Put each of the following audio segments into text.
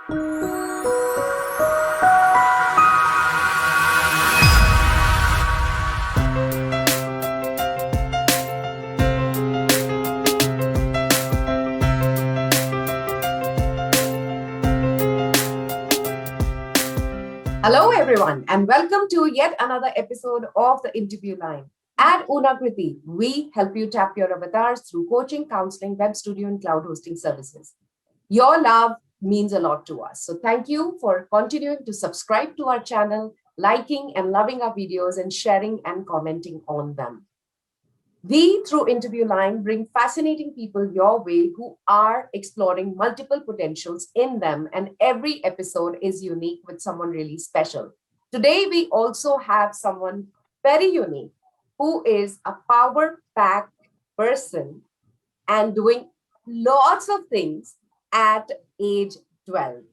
Hello, everyone, and welcome to yet another episode of the Interview Line. At Unakriti, we help you tap your avatars through coaching, counseling, web studio, and cloud hosting services. Your love means a lot to us. So, thank you for continuing to subscribe to our channel, liking and loving our videos, and sharing and commenting on them. We, through Interview Line, bring fascinating people your way who are exploring multiple potentials in them, and every episode is unique with someone really special. Today, we also have someone very unique who is a power packed person and doing lots of things at age 12.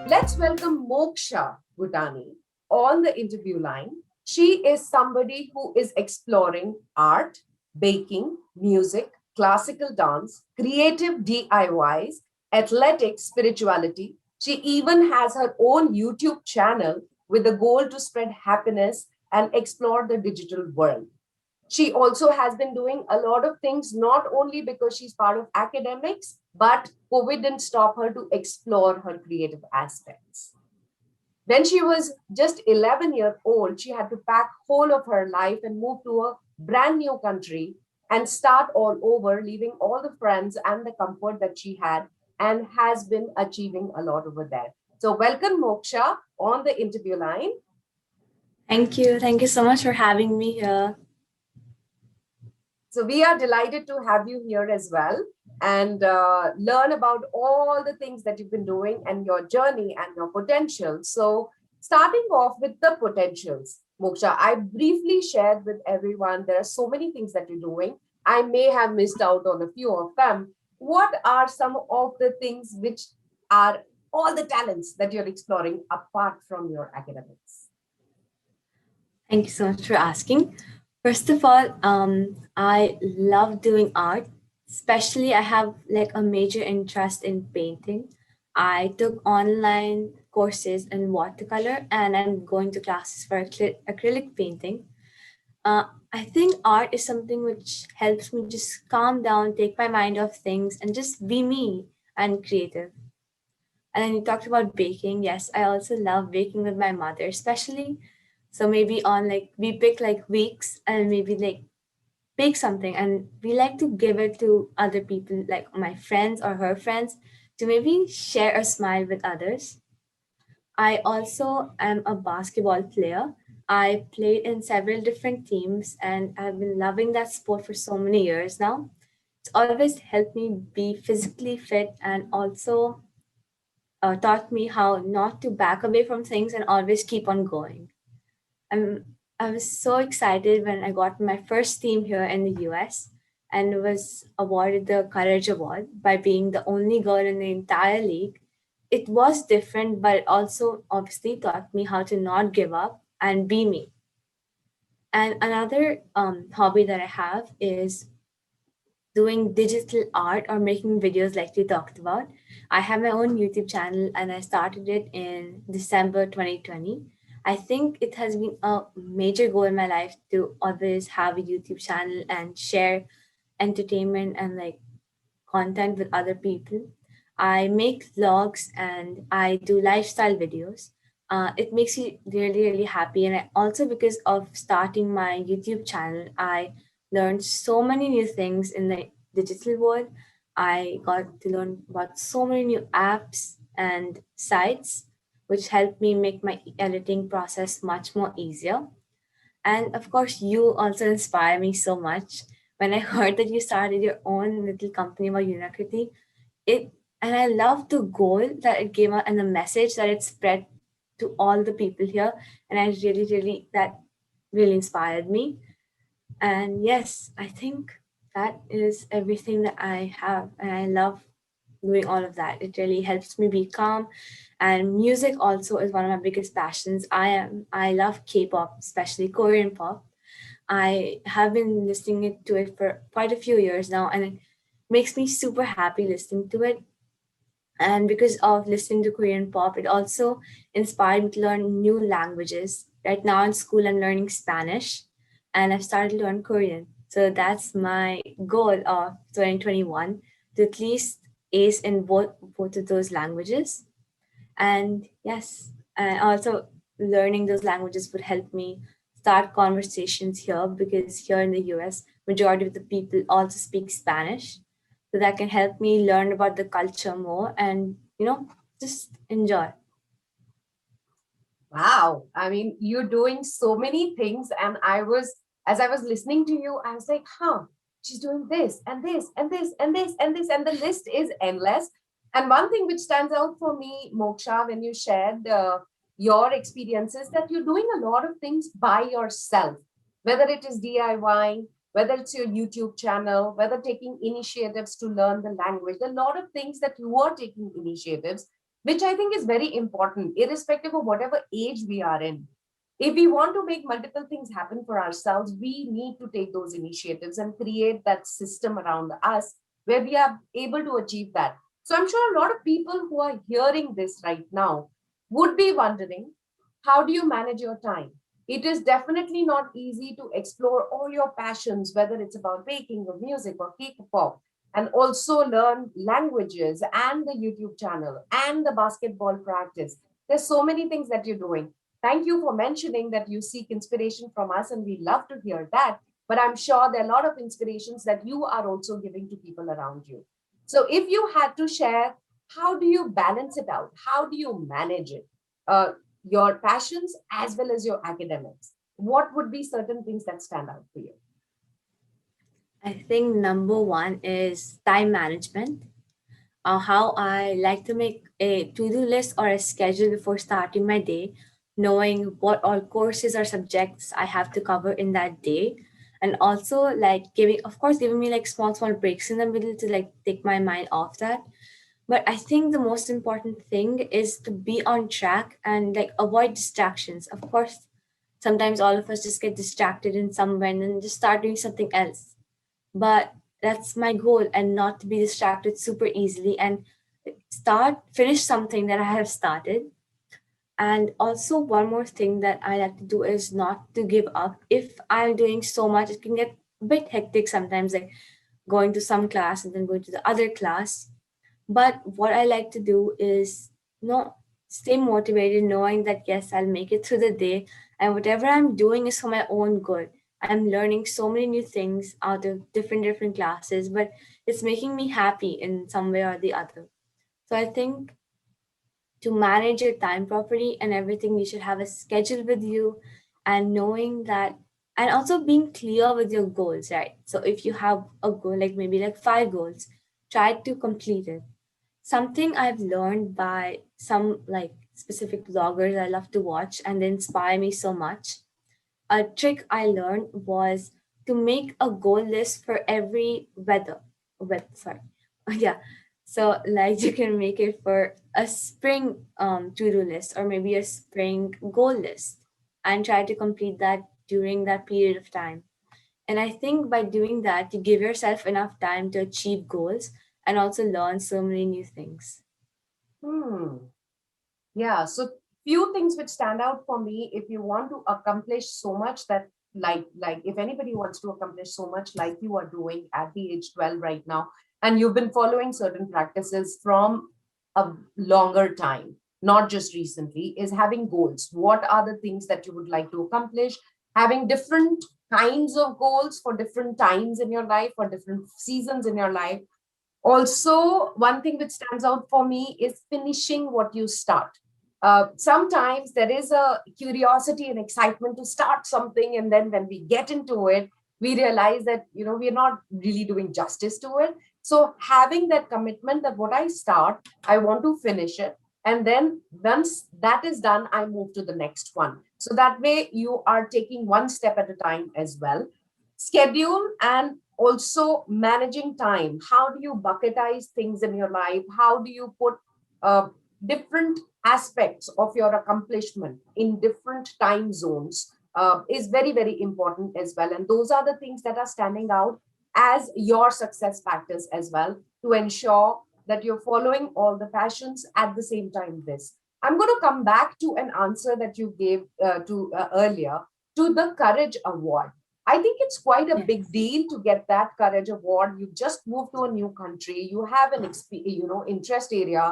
Let's welcome Mokshaa Bhutani on the interview line. She is somebody who is exploring art, baking, music, classical dance, creative DIYs, athletics, spirituality. She even has her own YouTube channel with the goal to spread happiness and explore the digital world. She also has been doing a lot of things, not only because she's part of academics, but COVID didn't stop her to explore her creative aspects. When she was just 11-year old, she had to pack whole of her life and move to a brand new country and start all over, leaving all the friends and the comfort that she had, and has been achieving a lot over there. So welcome, Moksha, on the interview line. Thank you. Thank you so much for having me here. So we are delighted to have you here as well and learn about all the things that you've been doing and your journey and your potential. So starting off with the potentials, Moksha, I briefly shared with everyone, there are so many things that you're doing. I may have missed out on a few of them. What are some of the things which are all the talents that you're exploring apart from your academics? Thank you so much for asking. First of all, I love doing art. Especially, I have like a major interest in painting. I took online courses in watercolor, and I'm going to classes for acrylic painting. I think art is something which helps me just calm down, take my mind off things, and just be me and creative. And then you talked about baking. Yes, I also love baking with my mother, especially. So maybe on like we pick like weeks and maybe like bake something and we like to give it to other people, like my friends or her friends, to maybe share a smile with others. I also am a basketball player. I played in several different teams and I've been loving that sport for so many years now. It's always helped me be physically fit and also taught me how not to back away from things and always keep on going. I was so excited when I got my first team here in the US and was awarded the Courage Award by being the only girl in the entire league. It was different, but it also obviously taught me how to not give up and be me. And another hobby that I have is doing digital art or making videos like we talked about. I have my own YouTube channel and I started it in December 2020. I think it has been a major goal in my life to always have a YouTube channel and share entertainment and like content with other people. I make vlogs and I do lifestyle videos. It makes me really, really happy. And I, also because of starting my YouTube channel, I learned so many new things in the digital world. I got to learn about so many new apps and sites, which helped me make my editing process much more easier. And of course, you also inspire me so much. When I heard that you started your own little company about Unakriti, it And I love the goal that it gave out and the message that it spread to all the people here. And I really, really, that really inspired me. And yes, I think that is everything that I have. And I love doing all of that. It really helps me be calm. And music also is one of my biggest passions. I love K-pop, especially Korean pop. I have been listening to it for quite a few years now, and it makes me super happy listening to it. And because of listening to Korean pop, it also inspired me to learn new languages. Right now in school, I'm learning Spanish, and I've started to learn Korean. So that's my goal of 2021, to at least ace in both of those languages. And yes, and also learning those languages would help me start conversations here, because here in the US, majority of the people also speak Spanish. So that can help me learn about the culture more and, just enjoy. Wow. I mean, you're doing so many things. And as I was listening to you, I was like, huh, she's doing this and this and this and this and this. And the list is endless. And one thing which stands out for me, Moksha, when you shared your experiences, that you're doing a lot of things by yourself, whether it is DIY, whether it's your YouTube channel, whether taking initiatives to learn the language, a lot of things that you are taking initiatives, which I think is very important, irrespective of whatever age we are in. If we want to make multiple things happen for ourselves, we need to take those initiatives and create that system around us where we are able to achieve that. So I'm sure a lot of people who are hearing this right now would be wondering, how do you manage your time? It is definitely not easy to explore all your passions, whether it's about baking or music or K-pop, and also learn languages and the YouTube channel and the basketball practice. There's so many things that you're doing. Thank you for mentioning that you seek inspiration from us, and we love to hear that. But I'm sure there are a lot of inspirations that you are also giving to people around you. So, if you had to share, how do you balance it out? How do you manage it? Your passions as well as your academics. What would be certain things that stand out for you? I think number one is time management. How I like to make a to-do list or a schedule before starting my day, knowing what all courses or subjects I have to cover in that day, and also like giving me like small breaks in the middle to like take my mind off that. But I think the most important thing is to be on track and like avoid distractions. Of course, sometimes all of us just get distracted in somewhere and then just start doing something else, but that's my goal, and not to be distracted super easily, and finish something that I have started. And also one more thing that I like to do is not to give up. If I'm doing so much, it can get a bit hectic sometimes, like going to some class and then going to the other class. But what I like to do is not stay motivated, knowing that yes, I'll make it through the day, and whatever I'm doing is for my own good. I'm learning so many new things out of different classes, but it's making me happy in some way or the other. So I think to manage your time properly and everything, you should have a schedule with you, and knowing that, and also being clear with your goals, right? So if you have a goal, like maybe like 5 goals, try to complete it. Something I've learned by some like specific vloggers I love to watch and they inspire me so much. A trick I learned was to make a goal list for every weather. Sorry. Yeah. So like you can make it for a spring to-do list or maybe a spring goal list, and try to complete that during that period of time. And I think by doing that, you give yourself enough time to achieve goals and also learn so many new things. Hmm. Yeah, so few things which stand out for me, if you want to accomplish so much that like if anybody wants to accomplish so much like you are doing at the age 12 right now, and you've been following certain practices from a longer time, not just recently, is having goals. What are the things that you would like to accomplish? Having different kinds of goals for different times in your life, for different seasons in your life. Also, one thing which stands out for me is finishing what you start. Sometimes there is a curiosity and excitement to start something, and then when we get into it, we realize that we're not really doing justice to it. So having that commitment that what I start, I want to finish it. And then once that is done, I move to the next one. So that way you are taking one step at a time as well. Schedule and also managing time. How do you bucketize things in your life? How do you put uh, different aspects of your accomplishment in different time zones is very, very important as well. And those are the things that are standing out as your success factors as well to ensure that you're following all the passions at the same time. This I'm going to come back to an answer that you gave to earlier to the courage award. I think it's quite a big Yes. deal to get that courage award. You just moved to a new country, you have an interest area,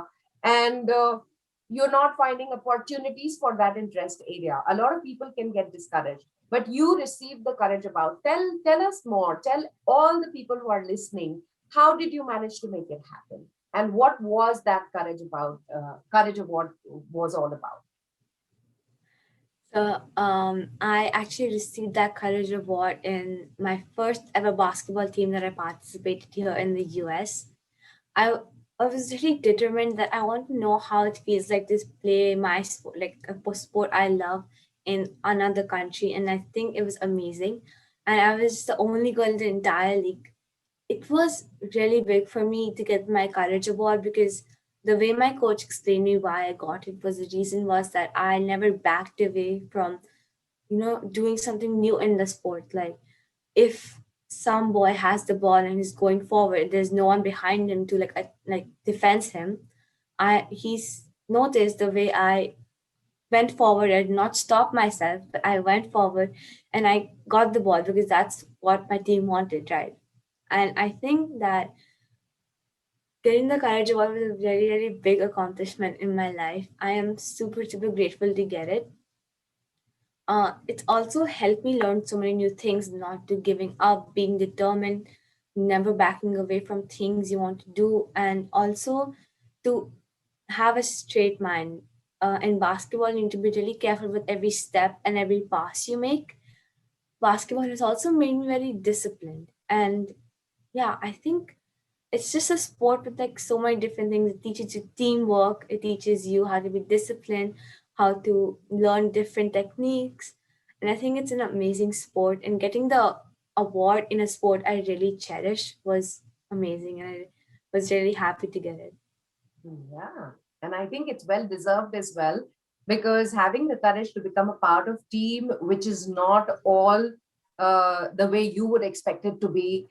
and you're not finding opportunities for that interest area. A lot of people can get discouraged, but you received the courage about. Tell us more. Tell all the people who are listening, how did you manage to make it happen, and what was that courage about? Courage award was all about. So I actually received that Courage Award in my first ever basketball team that I participated here in the US. I I was really determined that I want to know how it feels like to play my sport, like a sport I love in another country, and I think it was amazing. And I was the only girl in the entire league. It was really big for me to get my Courage Award because the way my coach explained me why I got it was the reason was that I never backed away from doing something new in the sport. Like if some boy has the ball and is going forward, there's no one behind him to like defense him. He's noticed the way I went forward. I did not stop myself, but I went forward and I got the ball because that's what my team wanted, right? And I think that getting the Courage Award was a very, very big accomplishment in my life. I am super, super grateful to get it. It's also helped me learn so many new things, not to giving up, being determined, never backing away from things you want to do, and also to have a straight mind. In basketball, you need to be really careful with every step and every pass you make. Basketball has also made me very disciplined. And yeah, I think it's just a sport with like so many different things. It teaches you teamwork, it teaches you how to be disciplined, how to learn different techniques. And I think it's an amazing sport. And getting the award in a sport I really cherish was amazing. And I was really happy to get it. Yeah. And I think it's well deserved as well, because having the courage to become a part of team, which is not all the way you would expect it to be,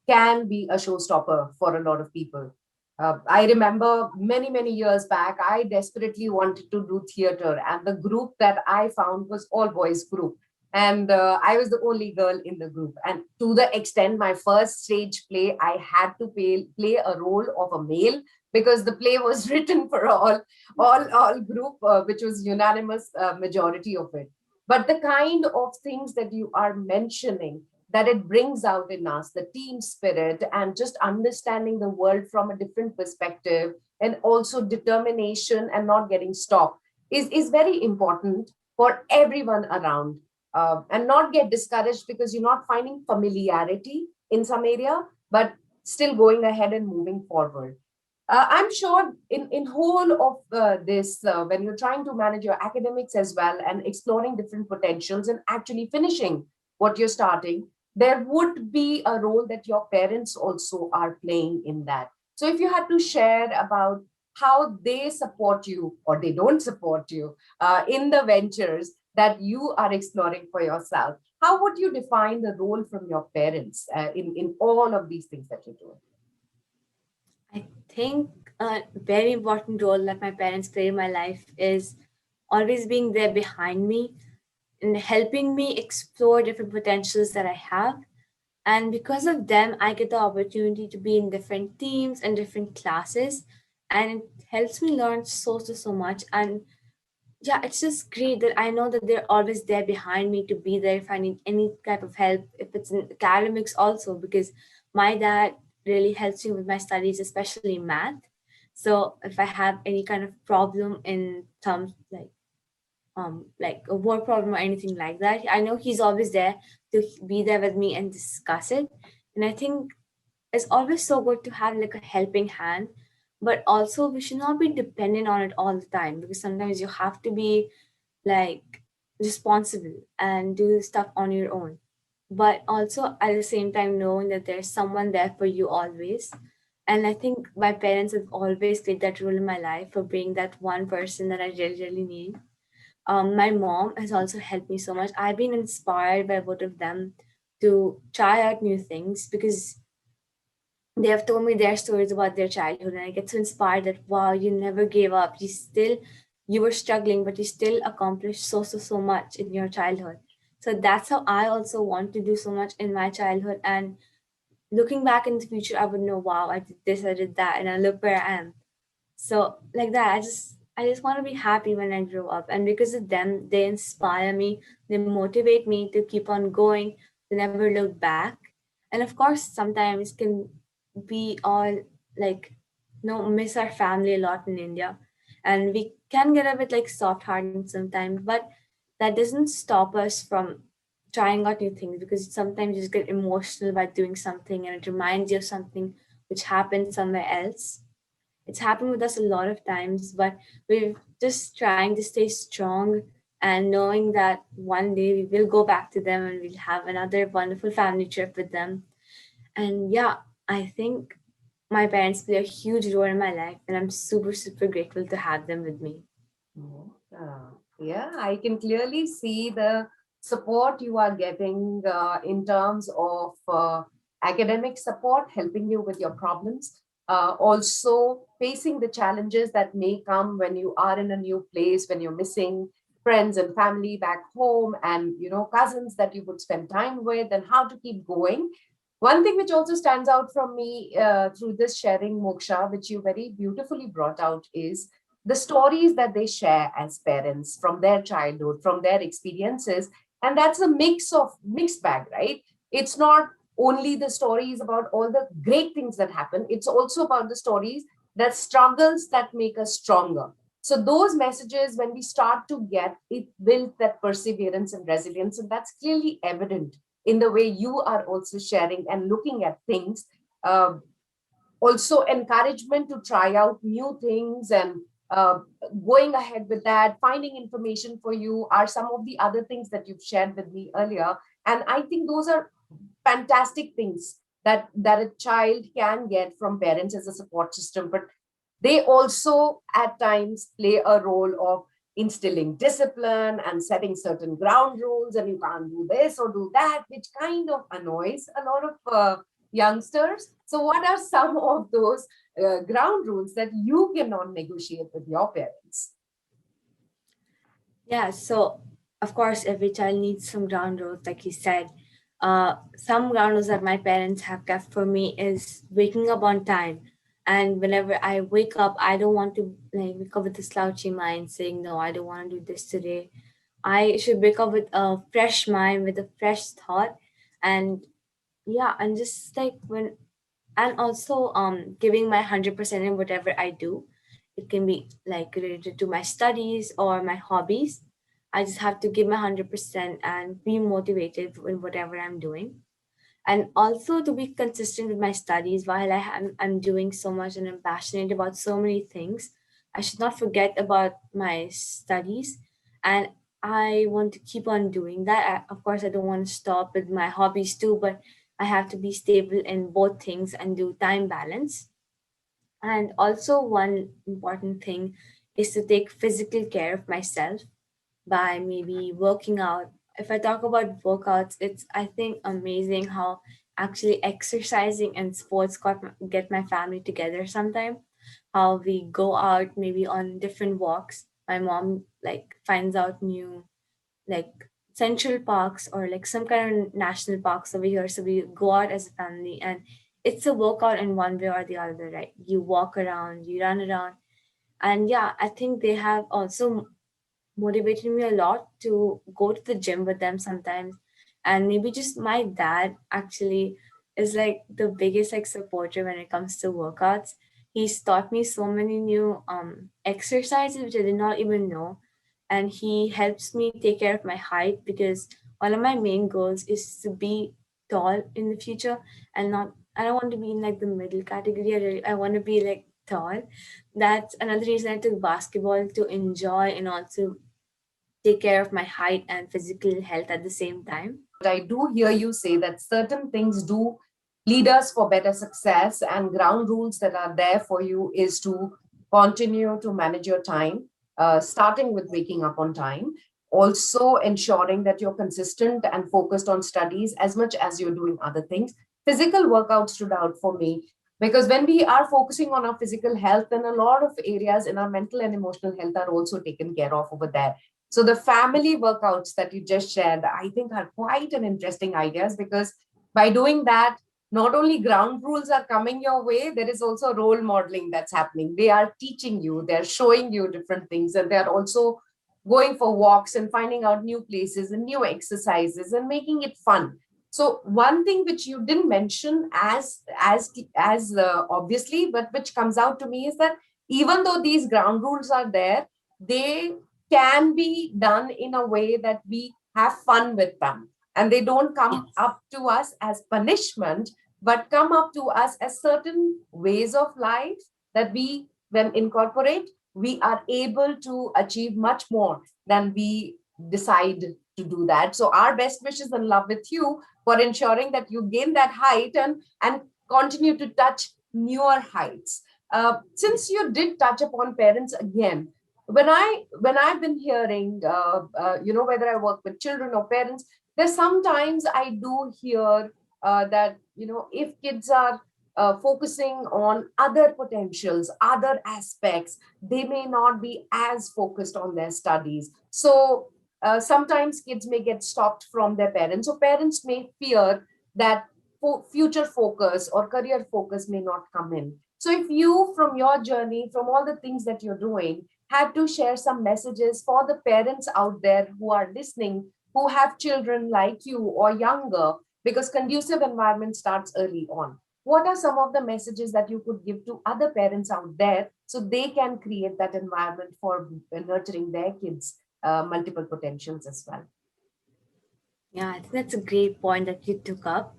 can be a showstopper for a lot of people. I remember many, many years back, I desperately wanted to do theater, and the group that I found was all boys group. And I was the only girl in the group. And to the extent, my first stage play, I had to play a role of a male, because the play was written for all group, which was unanimous majority of it. But the kind of things that you are mentioning, that it brings out in us, the team spirit and just understanding the world from a different perspective, and also determination and not getting stopped, is very important for everyone around. And not get discouraged because you're not finding familiarity in some area, but still going ahead and moving forward. I'm sure in whole of this, when you're trying to manage your academics as well and exploring different potentials and actually finishing what you're starting, there would be a role that your parents also are playing in that. So if you had to share about how they support you or they don't support you in the ventures that you are exploring for yourself, how would you define the role from your parents in all of these things that you're doing? I think a very important role that my parents play in my life is always being there behind me and helping me explore different potentials that I have. And because of them, I get the opportunity to be in different teams and different classes. And it helps me learn so much. And yeah, it's just great that I know that they're always there behind me to be there if I need any type of help, if it's in academics also, because my dad really helps me with my studies, especially math. So if I have any kind of problem in terms like a work problem or anything like that, I know he's always there to be there with me and discuss it. And I think it's always so good to have like a helping hand, but also we should not be dependent on it all the time, because sometimes you have to be like responsible and do stuff on your own, but also at the same time knowing that there's someone there for you always. And I think my parents have always played that role in my life for being that one person that I really, really need. My mom has also helped me so much. I've been inspired by both of them to try out new things, because they have told me their stories about their childhood, and I get so inspired that wow, you never gave up. You were struggling, but you still accomplished so much in your childhood. So that's how I also want to do so much in my childhood. And looking back in the future, I would know, wow, I did this, I did that, and I look where I am. So like that, I just want to be happy when I grow up, and because of them, they inspire me, they motivate me to keep on going, to never look back. And of course, sometimes can be all like, miss our family a lot in India, and we can get a bit like soft hearted sometimes, but that doesn't stop us from trying out new things, because sometimes you just get emotional by doing something and it reminds you of something which happened somewhere else. It's happened with us a lot of times, but we're just trying to stay strong and knowing that one day we will go back to them and we'll have another wonderful family trip with them. And yeah, I think my parents play a huge role in my life, and I'm super grateful to have them with me. Yeah, I can clearly see the support you are getting in terms of academic support, helping you with your problems, also facing the challenges that may come when you are in a new place, when you're missing friends and family back home, and cousins that you would spend time with, and how to keep going. One thing which also stands out from me through this sharing, Moksha, which you very beautifully brought out, is the stories that they share as parents from their childhood, from their experiences. And that's a mixed bag, right? It's not only the stories about all the great things that happen, it's also about the stories that struggles that make us stronger. So those messages, when we start to get it, builds that perseverance and resilience, and that's clearly evident in the way you are also sharing and looking at things. Uh, also encouragement to try out new things, and uh, going ahead with that, finding information for you are some of the other things that you've shared with me earlier. And I think those are fantastic things that a child can get from parents as a support system. But they also at times play a role of instilling discipline and setting certain ground rules, and you can't do this or do that, which kind of annoys a lot of youngsters. So what are some of those ground rules that you cannot negotiate with your parents? Yeah, so of course, every child needs some ground rules, like you said. Some ground rules that my parents have kept for me is waking up on time. And whenever I wake up, I don't want to like wake up with a slouchy mind saying, no, I don't want to do this today. I should wake up with a fresh mind, with a fresh thought. And yeah, and just like when, and also giving my 100% in whatever I do. It can be like related to my studies or my hobbies. I just have to give my 100% and be motivated in whatever I'm doing. And also to be consistent with my studies while I'm doing so much and I'm passionate about so many things. I should not forget about my studies, and I want to keep on doing that. Of course, I don't want to stop with my hobbies too, but I have to be stable in both things and do time balance. And also, one important thing is to take physical care of myself by maybe working out. If I talk about workouts, it's I think amazing how actually exercising and sports get my family together sometime. How we go out maybe on different walks. My mom like finds out new like central parks or like some kind of national parks over here. So we go out as a family, and it's a workout in one way or the other, right? You walk around, you run around. And yeah, I think they have also motivated me a lot to go to the gym with them sometimes. And maybe just my dad actually is like the biggest like supporter when it comes to workouts. He's taught me so many new exercises which I did not even know. And he helps me take care of my height, because one of my main goals is to be tall in the future and not I don't want to be in like the middle category. I want to be like tall. That's another reason I took basketball, to enjoy and also take care of my height and physical health at the same time. But I do hear you say that certain things do lead us for better success, and ground rules that are there for you is to continue to manage your time, starting with waking up on time, also ensuring that you're consistent and focused on studies as much as you're doing other things. Physical workout stood out for me because when we are focusing on our physical health, then a lot of areas in our mental and emotional health are also taken care of over there. So the family workouts that you just shared, I think are quite an interesting ideas, because by doing that, not only ground rules are coming your way, there is also role modeling that's happening. They are teaching you, they're showing you different things, and they're also going for walks and finding out new places and new exercises and making it fun. So one thing which you didn't mention as obviously, but which comes out to me, is that even though these ground rules are there, they can be done in a way that we have fun with them, and they don't come Yes. up to us as punishment, but come up to us as certain ways of life that we, when incorporate, we are able to achieve much more than we decide to do that. So our best wishes and love with you for ensuring that you gain that height and continue to touch newer heights. Since you did touch upon parents again, when I've been hearing, whether I work with children or parents, there's sometimes I do hear that, if kids are focusing on other potentials, other aspects, they may not be as focused on their studies. So sometimes kids may get stopped from their parents, so parents may fear that future focus or career focus may not come in. So if you, from your journey, from all the things that you're doing, had to share some messages for the parents out there who are listening, who have children like you or younger, because conducive environment starts early on. What are some of the messages that you could give to other parents out there so they can create that environment for nurturing their kids' multiple potentials as well? Yeah, I think that's a great point that you took up.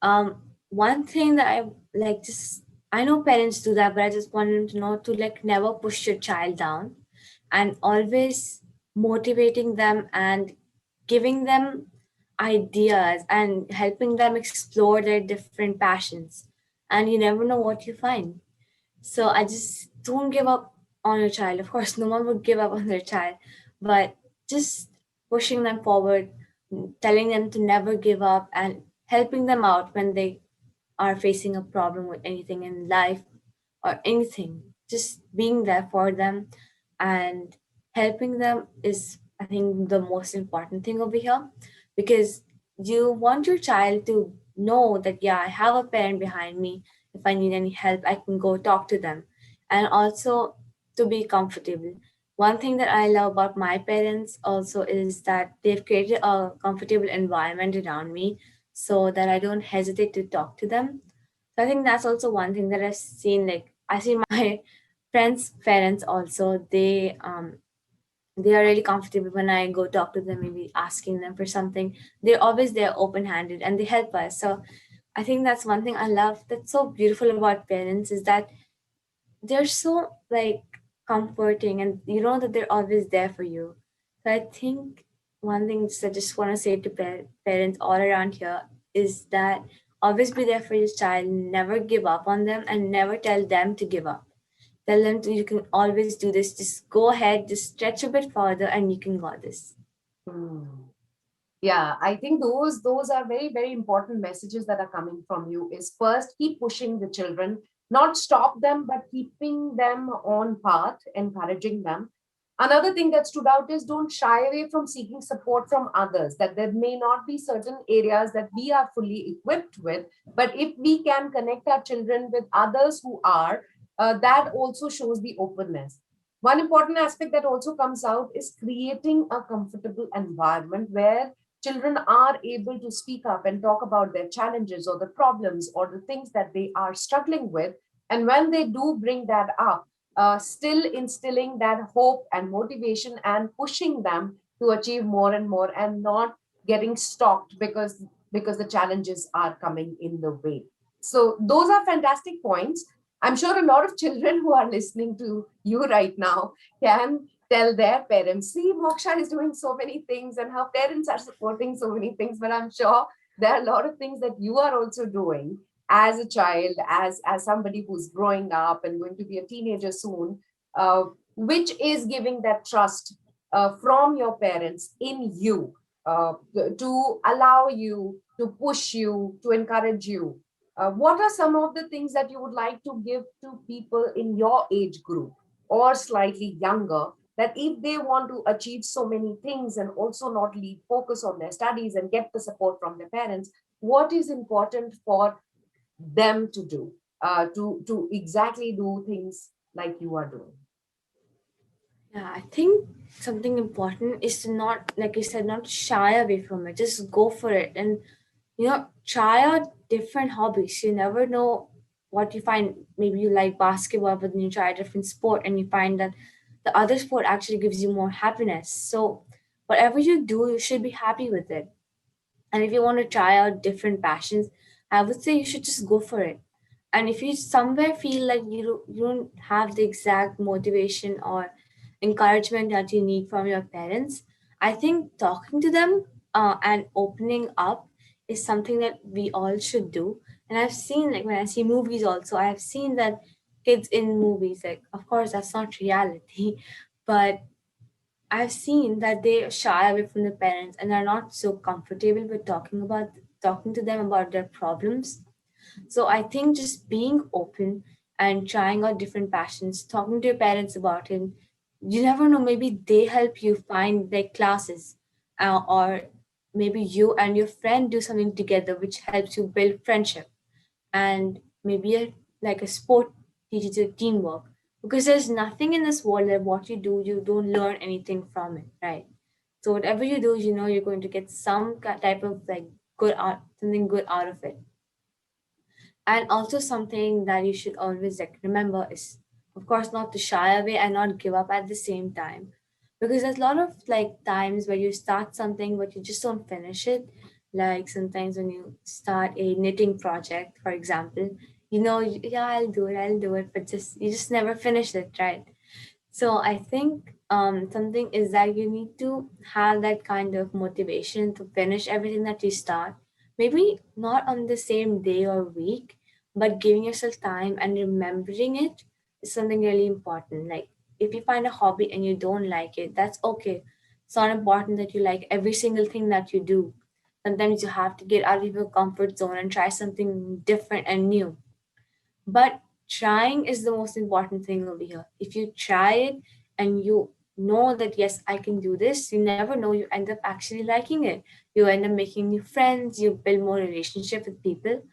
Um, One thing that I like, just I know parents do that, but I just want them to know to like never push your child down, and always motivating them and giving them ideas and helping them explore their different passions. And you never know what you find. So I just don't give up on your child. Of course, no one would give up on their child, but just pushing them forward, telling them to never give up, and helping them out when they are facing a problem with anything in life or anything. Just being there for them and helping them is, I think, the most important thing over here, because you want your child to know that, yeah, I have a parent behind me. If I need any help, I can go talk to them. And also to be comfortable. One thing that I love about my parents also is that they've created a comfortable environment around me so that I don't hesitate to talk to them. So I think that's also one thing that I've seen. Like I see my friends' parents also. They are really comfortable when I go talk to them, maybe asking them for something. They're always there, open handed, and they help us. So I think that's one thing I love. That's so beautiful about parents, is that they're so like comforting, and you know that they're always there for you. So I think one thing I just want to say to parents all around here is that always be there for your child, never give up on them, and never tell them to give up. Tell them to, you can always do this, just go ahead, just stretch a bit further, and you can got this. Hmm. Yeah, I think those are very, very important messages that are coming from you. Is first, keep pushing the children, not stop them, but keeping them on path, encouraging them. Another thing that stood out is don't shy away from seeking support from others, that there may not be certain areas that we are fully equipped with, but if we can connect our children with others who are, that also shows the openness. One important aspect that also comes out is creating a comfortable environment where children are able to speak up and talk about their challenges or the problems or the things that they are struggling with. And when they do bring that up, still instilling that hope and motivation and pushing them to achieve more and more, and not getting stopped because the challenges are coming in the way. So those are fantastic points. I'm sure a lot of children who are listening to you right now can tell their parents, see, Moksha is doing so many things and her parents are supporting so many things. But I'm sure there are a lot of things that you are also doing as a child, as somebody who's growing up and going to be a teenager soon, uh, which is giving that trust from your parents in you, to allow you, to push you, to encourage you. What are some of the things that you would like to give to people in your age group or slightly younger, that if they want to achieve so many things and also not leave focus on their studies and get the support from their parents, what is important for them to do, to exactly do things like you are doing? Yeah, I think something important is to not, like you said, not shy away from it. Just go for it, and try out different hobbies. You never know what you find. Maybe you like basketball, but then you try a different sport and you find that the other sport actually gives you more happiness. So whatever you do, you should be happy with it. And if you want to try out different passions, I would say you should just go for it. And if you somewhere feel like you don't have the exact motivation or encouragement that you need from your parents, I think talking to them and opening up is something that we all should do. And I've seen, like when I see movies also, I've seen that kids in movies, like of course that's not reality, but I've seen that they shy away from the parents and are not so comfortable with talking to them about their problems. So I think just being open and trying out different passions, talking to your parents about it, you never know, maybe they help you find their classes, or maybe you and your friend do something together which helps you build friendship, and maybe like a sport teaches you teamwork, because there's nothing in this world that what you do you don't learn anything from it, right? So whatever you do, you're going to get some type of like good out something good out of it. And also something that you should always like remember is, of course, not to shy away and not give up at the same time, because there's a lot of like times where you start something but you just don't finish it. Like sometimes when you start a knitting project, for example, yeah, I'll do it, but just you just never finish it, right? So I think something is that you need to have that kind of motivation to finish everything that you start. Maybe not on the same day or week, but giving yourself time and remembering it is something really important. Like if you find a hobby and you don't like it, that's okay. It's not important that you like every single thing that you do. Sometimes you have to get out of your comfort zone and try something different and new. But trying is the most important thing over here. If you try it and you know that, yes, I can do this, you never know, you end up actually liking it. You end up making new friends, you build more relationship with people.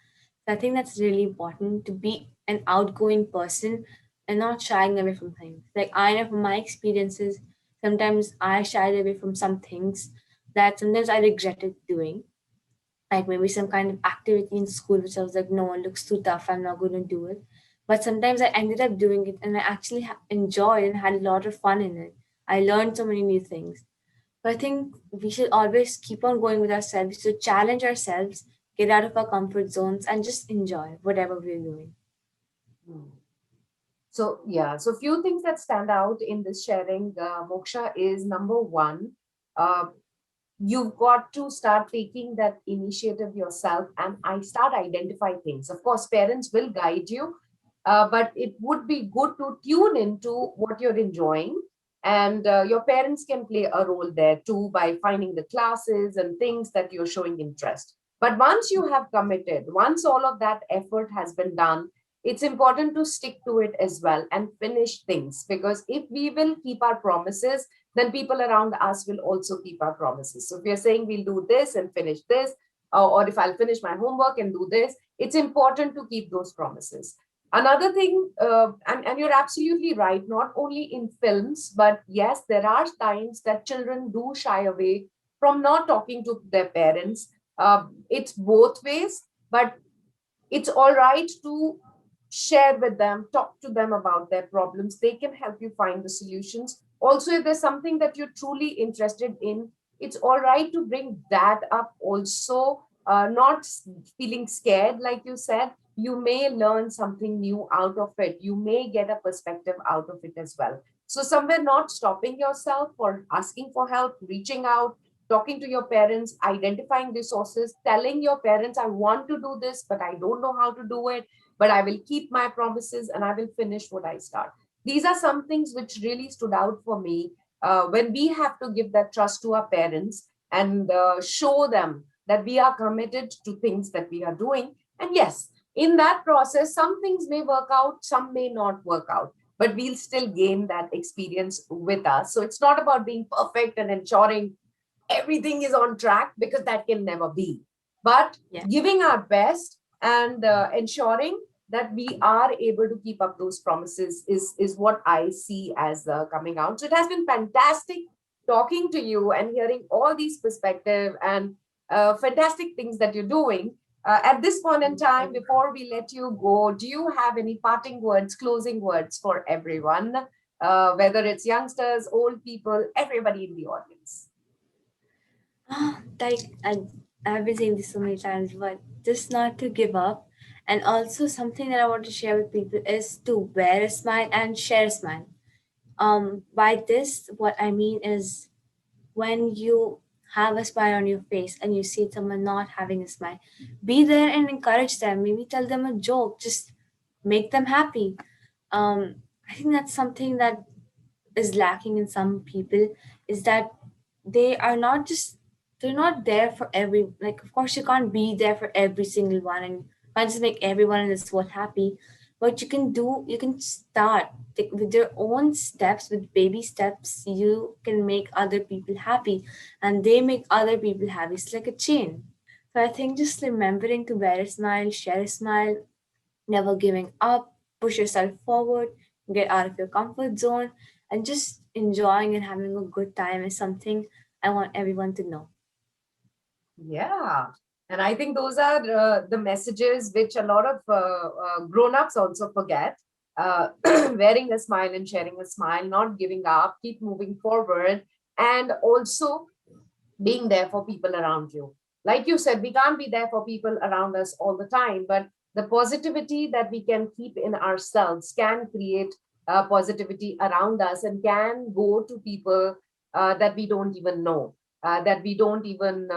So I think that's really important to be an outgoing person and not shying away from things. Like I know from my experiences, sometimes I shied away from some things that sometimes I regretted doing, like maybe some kind of activity in school which I was like, no, it looks too tough, I'm not going to do it. But sometimes I ended up doing it and I actually enjoyed and had a lot of fun in it. I learned so many new things. So I think we should always keep on going with ourselves, to challenge ourselves, get out of our comfort zones, and just enjoy whatever we're doing. Hmm. So yeah, so few things that stand out in this sharing, Moksha, is number one, uh, you've got to start taking that initiative yourself and I start identify things. Of course, parents will guide you, but it would be good to tune into what you're enjoying. And your parents can play a role there too by finding the classes and things that you're showing interest. But once you have committed, once all of that effort has been done, it's important to stick to it as well and finish things, because if we will keep our promises, then people around us will also keep our promises. So if we are saying we'll do this and finish this, or if I'll finish my homework and do this, it's important to keep those promises. Another thing, and you're absolutely right, not only in films, but yes, there are times that children do shy away from not talking to their parents. It's both ways, but it's all right to share with them, talk to them about their problems. They can help you find the solutions. Also, if there's something that you're truly interested in, it's all right to bring that up also. Not feeling scared, like you said. you may learn something new out of it. You may get a perspective out of it as well. So, somewhere not stopping yourself or asking for help, reaching out, talking to your parents, identifying resources, telling your parents, I want to do this, but I don't know how to do it, but I will keep my promises and I will finish what I start. These are some things which really stood out for me when we have to give that trust to our parents and show them that we are committed to things that we are doing. And yes, in that process, some things may work out, some may not work out, but we'll still gain that experience with us. So it's not about being perfect and ensuring everything is on track, because that can never be. But Yeah. giving our best and ensuring that we are able to keep up those promises is what I see as coming out. So it has been fantastic talking to you and hearing all these perspective and fantastic things that you're doing. At this point in Thank time, you. before we let you go, do you have any parting words, closing words for everyone, whether it's youngsters, old people, everybody in the audience? Like I've been saying this so many times, but just not to give up. And also something that I want to share with people is to wear a smile and share a smile. By this, what I mean is when you have a smile on your face and you see someone not having a smile, be there and encourage them. Maybe tell them a joke. Just make them happy. I think that's something that is lacking in some people, is that they are not just, they're not there for every, like, of course you can't be there for every single one and can't just make everyone in this world happy. What you can do, you can start with your own steps, with baby steps. You can make other people happy and they make other people happy. It's like a chain. So I think just remembering to wear a smile, share a smile, never giving up, push yourself forward, get out of your comfort zone, and just enjoying and having a good time is something I want everyone to know. Yeah. And I think those are the messages which a lot of grown-ups also forget. Wearing a smile and sharing a smile, not giving up, keep moving forward, and also being there for people around you. Like you said, we can't be there for people around us all the time, but the positivity that we can keep in ourselves can create positivity around us and can go to people that we don't even know, that we don't even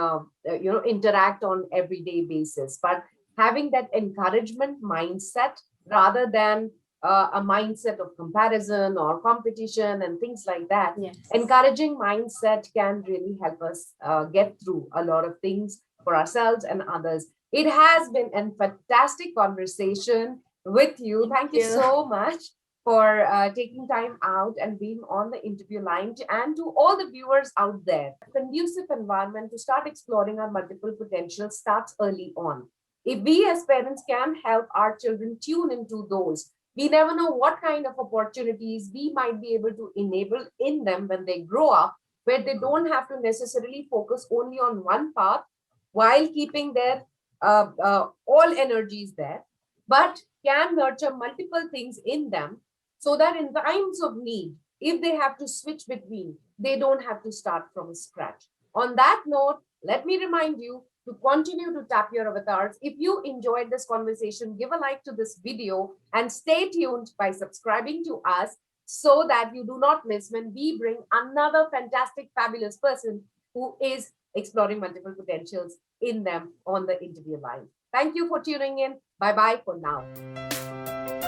interact on everyday basis. But having that encouragement mindset rather than a mindset of comparison or competition and things like that, Yes. encouraging mindset can really help us get through a lot of things for ourselves and others. It has been a fantastic conversation with you. Thank Thank you you. so much for taking time out and being on the interview line. And to all the viewers out there, conducive environment to start exploring our multiple potential starts early on. If we as parents can help our children tune into those, we never know what kind of opportunities we might be able to enable in them when they grow up, where they don't have to necessarily focus only on one path while keeping their all energies there, but can nurture multiple things in them so that in times of need, if they have to switch between, they don't have to start from scratch. On that note, let me remind you to continue to tap your avatars. If you enjoyed this conversation, give a like to this video and stay tuned by subscribing to us so that you do not miss when we bring another fantastic, fabulous person who is exploring multiple potentials in them on the interview line. Thank you for tuning in. Bye bye for now.